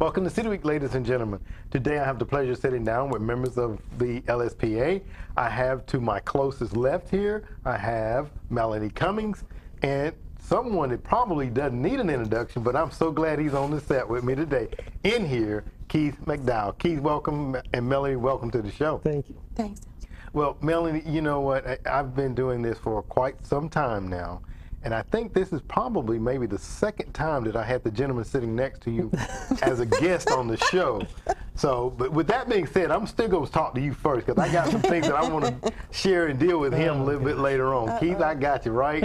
Welcome to City Week, ladies and gentlemen. Today I have the pleasure of sitting down with members of the LSPA. I have to my closest left here, I have Melanie Cummings, and someone that probably doesn't need an introduction, but I'm so glad he's on the set with me today. In here, Keith McDow. Keith, welcome, and Melanie, welcome to the show. Thank you. Thanks. Well, Melanie, you know what? I've been doing this for quite some time now, and I think this is probably maybe the second time that I had the gentleman sitting next to you as a guest on the show. So, but with that being said, I'm still going to talk to you first because I got some things that I want to share and deal with him a little bit later on. Keith, I got you, right?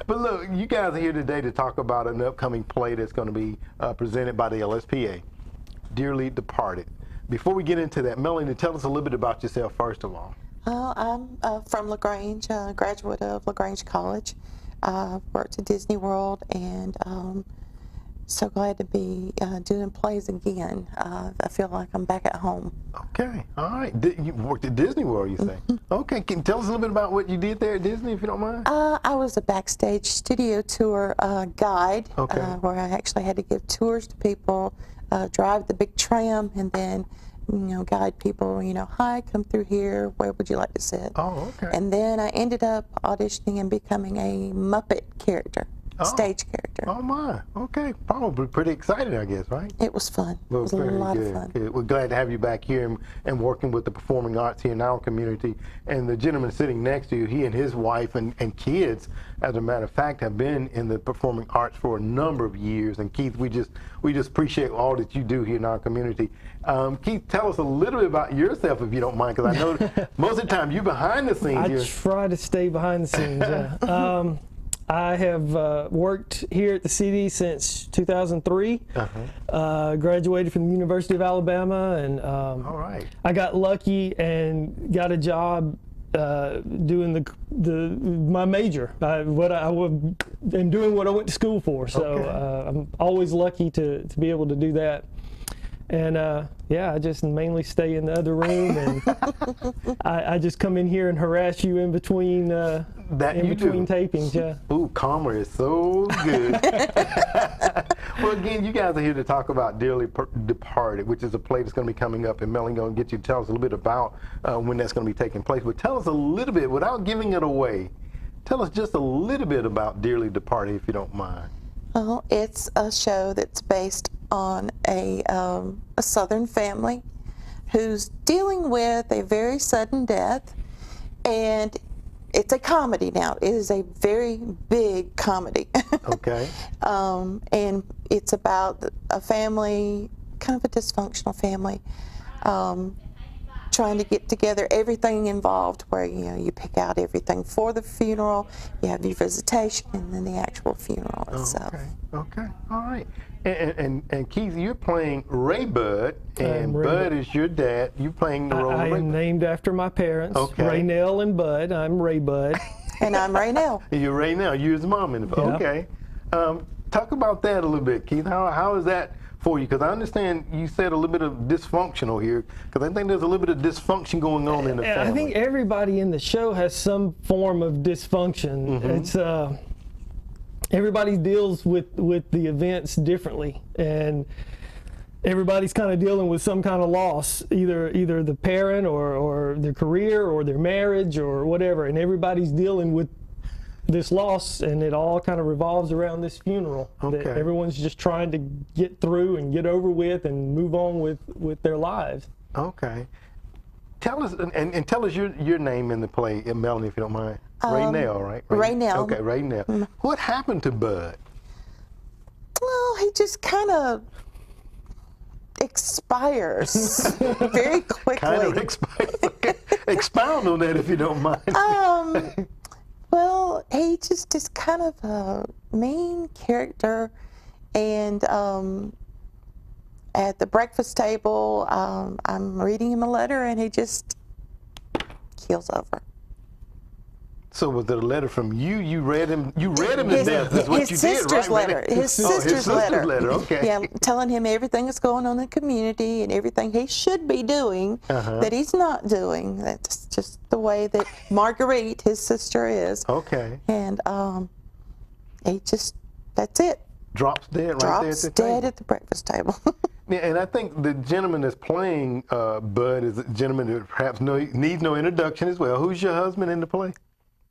But look, you guys are here today to talk about an upcoming play that's going to be presented by the LSPA, Dearly Departed. Before we get into that, Melanie, tell us a little bit about yourself first of all. I'm from LaGrange, graduate of LaGrange College. Worked at Disney World, and so glad to be doing plays again. I feel like I'm back at home. Okay, all right. You worked at Disney World, you say? Okay, can you tell us a little bit about what you did there at Disney, if you don't mind? I was a backstage studio tour guide, Okay. where I actually had to give tours to people, drive the big tram, and then guide people, hi, come through here, where would you like to sit? Oh, okay. And then I ended up auditioning and becoming a Muppet character, stage character. Oh my, okay. Probably pretty exciting, I guess, right? It was fun. Well, it was a very lot good. of fun. Good. We're glad to have you back here and working with the performing arts here in our community. And the gentleman sitting next to you, he and his wife and kids, as a matter of fact, have been in the performing arts for a number of years. And Keith, we just appreciate all that you do here in our community. Keith, tell us a little bit about yourself, if you don't mind, because I know most of the time you're behind the scenes here. I try to stay behind the scenes, yeah. I have worked here at the city since 2003. Graduated from the University of Alabama, and all right. I got lucky and got a job doing my major. I'm doing what I went to school for. So Okay. I'm always lucky to be able to do that. And yeah, I just mainly stay in the other room, and I just come in here and harass you in between tapings. Yeah. Ooh, karma is so good. Well, again, you guys are here to talk about Dearly Departed, which is a play that's going to be coming up, and Melanie going to get you to tell us a little bit about when that's going to be taking place. But tell us a little bit, without giving it away, tell us just a little bit about Dearly Departed, if you don't mind. Well, it's a show that's based on a Southern family who's dealing with a very sudden death, and it's a comedy now. It is a very big comedy. Okay. And it's about a family, kind of a dysfunctional family, trying to get together, everything involved, where you pick out everything for the funeral, you have your visitation, and then the actual funeral itself. Okay, all right. And Keith, you're playing Ray Bud, and Ray Bud is your dad. You're playing the role of I Ray am Bud. named after my parents, Okay. Raynell and Bud. I'm Ray Bud. And I'm Raynell. You're Ray now. You're his mom in the Yeah. Okay. Talk about that a little bit, Keith. How is that for you? Because I understand you said a little bit of dysfunctional here, because I think there's a little bit of dysfunction going on in the family. I think everybody in the show has some form of dysfunction. It's everybody deals with the events differently, and everybody's kind of dealing with some kind of loss, either the parent or their career or their marriage or whatever, and everybody's dealing with this loss, and it all kind of revolves around this funeral that everyone's just trying to get through and get over with and move on with their lives. Okay. Tell us, and tell us your name in the play, Melanie, if you don't mind. Raynell, right? Raynell. Okay, Raynell. What happened to Bud? Well, he just kind of expires very quickly. Kind of expires. Okay. Expound on that if you don't mind. Well, he just is kind of a mean character, and at the breakfast table, I'm reading him a letter, and he just keels over. So was it a letter from you? You read him to death. That's what you did, right? His sister's letter. His sister's letter. Okay. Yeah, telling him everything that's going on in the community and everything he should be doing that he's not doing. That's just the way that Marguerite, his sister, is. Okay. And he just, that's it. drops dead Drops right there dead at at the breakfast table. the table. Yeah, and I think the gentleman that's playing Bud is a gentleman that perhaps needs no introduction as well. Who's your husband in the play?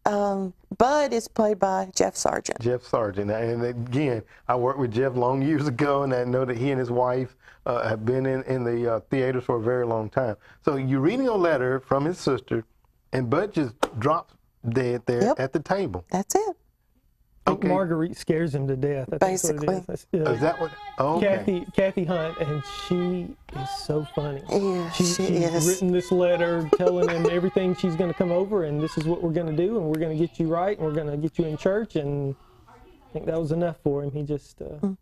Bud is played by Jeff Sargent. Jeff Sargent. And again, I worked with Jeff long years ago, and I know that he and his wife have been in the theaters for a very long time. So you're reading a letter from his sister, and Bud just drops dead there at the table. That's it. I think Marguerite scares him to death. I think Basically. that's what it is. Is that what? Oh, okay. Kathy Hunt, and she is so funny. Yeah, She's is. written this letter telling him everything she's going to come over, and this is what we're going to do, and we're going to get you right, and we're going to get you in church, and I think that was enough for him. He just...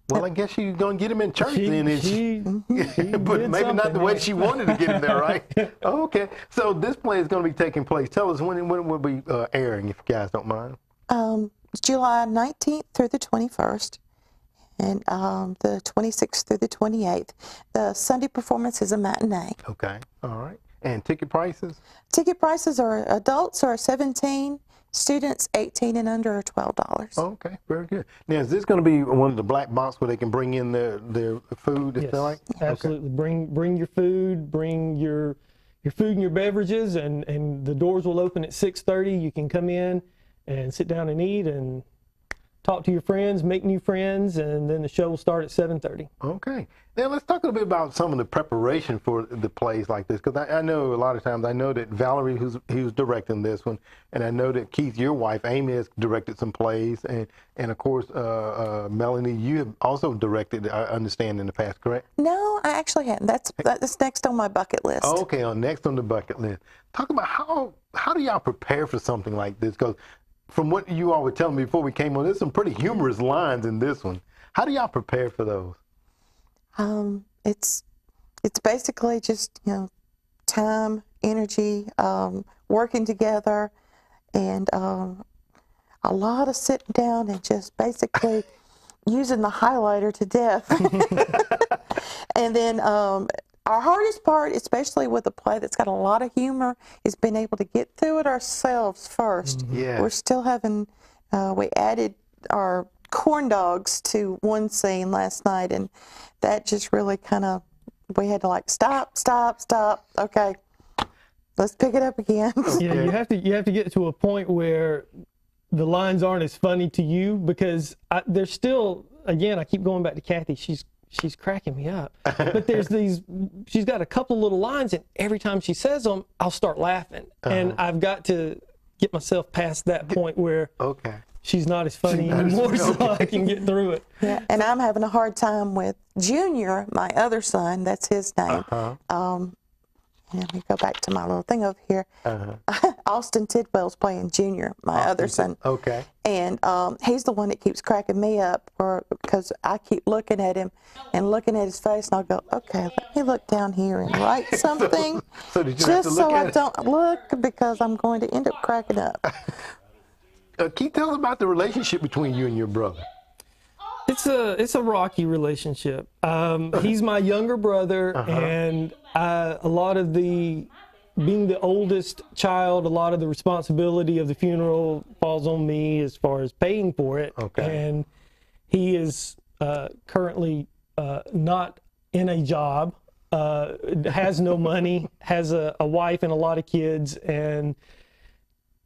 Well, I guess she's going to get him in church then. She But maybe not the way she wanted to get him there, right? Okay. So this play is going to be taking place. Tell us when it will be airing, if you guys don't mind. July 19th through the 21st, and the 26th through the 28th. The Sunday performance is a matinee. Okay. All right. And ticket prices? Ticket prices are adults are $17, students 18 and under are $12. Okay, very good. Now, is this going to be one of the black box where they can bring in their food, if Yes, they like? absolutely. Okay. Bring your food, bring your food and your beverages, and the doors will open at 6:30. You can come in and sit down and eat and talk to your friends, make new friends, and then the show will start at 7:30. Okay. Now let's talk a little bit about some of the preparation for the plays like this, because I know a lot of times, I know that Valerie, who's directing this one, and I know that Keith, your wife, Amy, has directed some plays, and of course, Melanie, you have also directed, I understand, in the past, correct? No, I actually hadn't. That's next on my bucket list. Okay, next on the bucket list. Talk about how do y'all prepare for something like this? Because from what you all were telling me before we came on, there's some pretty humorous lines in this one. How do y'all prepare for those? It's basically just, time, energy, working together, and a lot of sitting down and just basically using the highlighter to death. And then our hardest part, especially with a play that's got a lot of humor, is being able to get through it ourselves first. Yeah. We're still having, we added our corn dogs to one scene last night, and that just really kind of, we had to stop, okay, let's pick it up again. Yeah, you have to get to a point where the lines aren't as funny to you, because there's still, again, I keep going back to Kathy, she's cracking me up. But she's got a couple little lines, and every time she says them, I'll start laughing. And I've got to get myself past that point where she's not as funny anymore, so I can get through it. Yeah, and I'm having a hard time with Junior, my other son, that's his name. Let me go back to my little thing over here. Austin Tidwell's playing Junior, my other son. Okay. And he's the one that keeps cracking me up, because I keep looking at him and looking at his face, and I'll go, okay, let me look down here and write something, so did you have to just look so at I it? don't look, because I'm going to end up cracking up. Keith, tell us about the relationship between you and your brother. It's a rocky relationship. He's my younger brother, and a lot of being the oldest child, a lot of the responsibility of the funeral falls on me as far as paying for it. Okay. And he is currently not in a job, has no money, has a wife and a lot of kids, and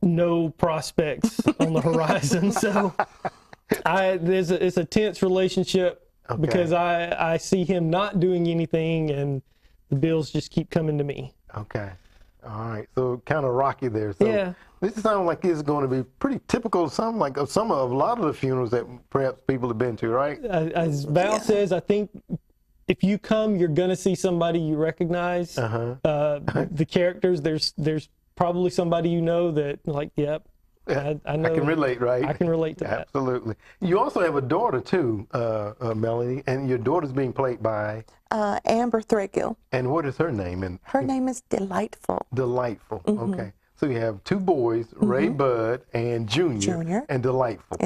no prospects on the horizon. So it's a tense relationship, because I see him not doing anything, and the bills just keep coming to me. Okay. All right. So kind of rocky there. So yeah. This sounds like it's going to be pretty typical of a lot of the funerals that perhaps people have been to, right? As Val says, I think if you come, you're going to see somebody you recognize. The characters, there's probably somebody that, yep, I know. I can relate, right? I can relate to that. Absolutely. You also have a daughter too, Melanie, and your daughter's being played by? Amber Threadgill. And what is her name? Her name is Delightful. Delightful. Okay. So you have two boys, Ray Bud and Junior. And Delightful.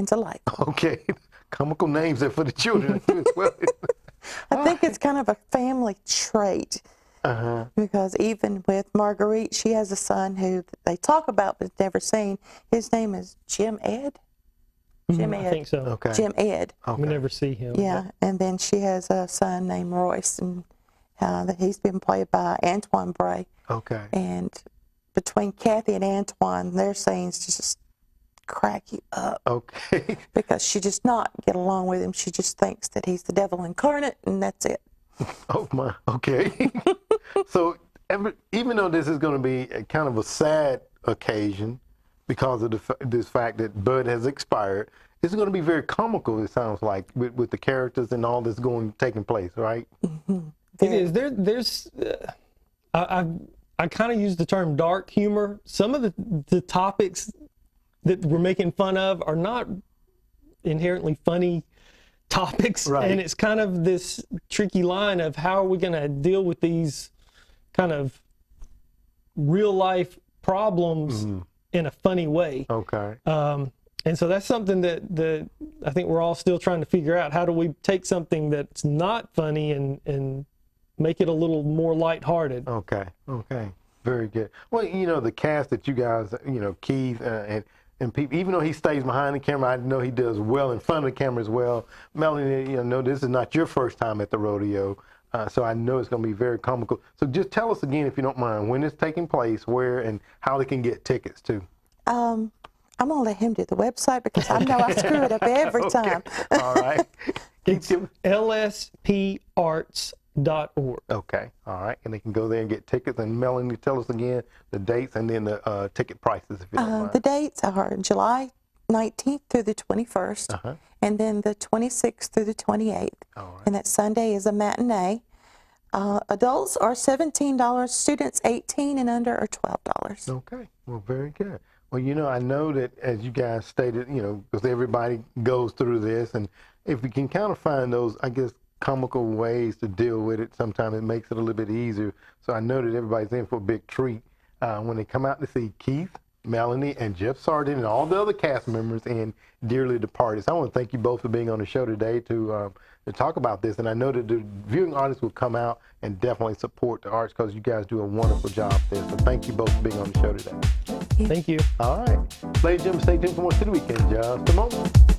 Okay. Comical names there for the children as well. I think it's kind of a family trait. Because even with Marguerite, she has a son who they talk about but never seen. His name is Jim Ed. Jim I Ed. think so. Okay. Jim Ed. Okay. We never see him. Yeah, and then she has a son named Royce, and he's been played by Antoine Bray. Okay. And between Kathy and Antoine, their scenes just crack you up Okay. because she does not get along with him. She just thinks that he's the devil incarnate, and that's it. Oh my. Okay. So even though this is going to be a kind of a sad occasion because of this fact that Bud has expired, it's going to be very comical. It sounds like with the characters and all this taking place, right? It is. There's. I kind of use the term dark humor. Some of the topics that we're making fun of are not inherently funny topics, Right. and it's kind of this tricky line of how are we going to deal with these kind of real life problems in a funny way. Okay. And so that's something that I think we're all still trying to figure out. How do we take something that's not funny and make it a little more lighthearted? Okay. Okay. Very good. Well, the cast that you guys, Keith and people, even though he stays behind the camera, I know he does well in front of the camera as well. Melanie, this is not your first time at the rodeo, so I know it's going to be very comical. So just tell us again, if you don't mind, when it's taking place, where, and how they can get tickets too. I'm going to let him do the website because I know I screw it up every time. All right. It's lsparts.org. Okay. All right. And they can go there and get tickets. And Melanie, tell us again the dates and then the ticket prices, if you don't mind. The dates are July 19th through the 21st, and then the 26th through the 28th. All right. And that Sunday is a matinee. Adults are $17. Students 18 and under are $12. Okay. Well, very good. Well, I know that as you guys stated, because everybody goes through this, and if we can kind of find those, I guess, comical ways to deal with it, sometimes it makes it a little bit easier. So I know that everybody's in for a big treat when they come out to see Keith, Melanie, and Jeff Sargent and all the other cast members in Dearly Departed. So I want to thank you both for being on the show today to talk about this. And I know that the viewing audience will come out and definitely support the arts because you guys do a wonderful job there. So thank you both for being on the show today. Thank you. All right. Ladies and gentlemen, stay tuned for more City Weekend. Just a moment.